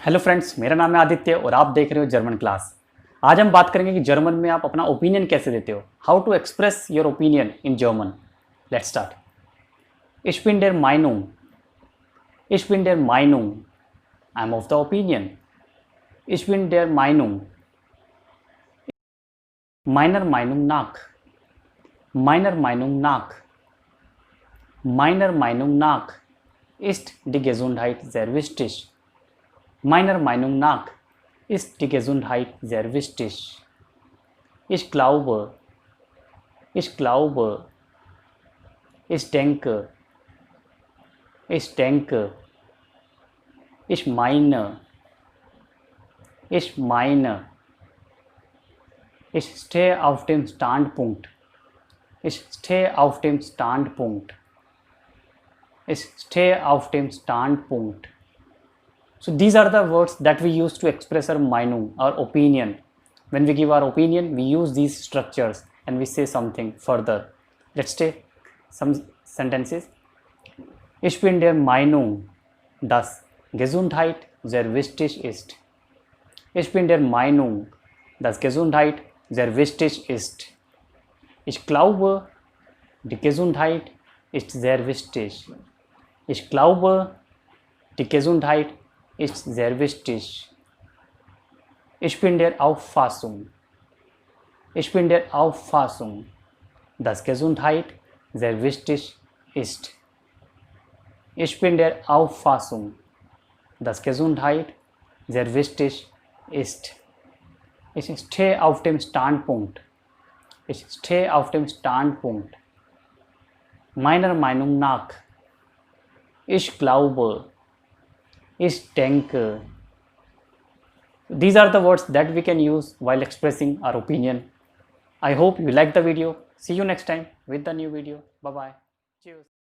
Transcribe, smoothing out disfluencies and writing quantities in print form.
Hello friends, मेरा नाम है आदित्य और आप देख रहे हो जर्मन क्लास। आज हम बात करेंगे कि जर्मन में आप अपना ओपिनियन कैसे देते हो, how to express your opinion in German. Let's start. Ich bin der Meinung. Ich bin der Meinung. I'm of the opinion. Ich bin der Meinung. Meiner Meinung nach. Meiner Meinung nach. Meiner Meinung nach ist die Gesundheit sehr wichtig. Meiner Meinung nach ist die Gesundheit sehr wichtig. Ich glaube, ich denke, ich denke, ich meine, ich stehe auf dem Standpunkt, ich stehe auf dem Standpunkt, ich stehe auf dem Standpunkt. So these are the words that we use to express our Meinung, our opinion. When we give our opinion, we use these structures and we say something further. Let's take some sentences. Ich bin der Meinung, dass Gesundheit sehr wichtig ist. Ich bin der Meinung, dass Gesundheit sehr wichtig ist. Ich glaube, die Gesundheit ist sehr wichtig. Ich glaube, die Gesundheit ist sehr wichtig. Ich bin der Auffassung. Ich bin der Auffassung, dass Gesundheit sehr wichtig ist. Ich bin der Auffassung, dass Gesundheit sehr wichtig ist. Ich stehe auf dem Standpunkt. Ich stehe auf dem Standpunkt. Meiner Meinung nach. Ich glaube. Ich denke. These are the words that we can use while expressing our opinion. I hope you liked the video. See you next time with the new video. Bye bye. Cheers.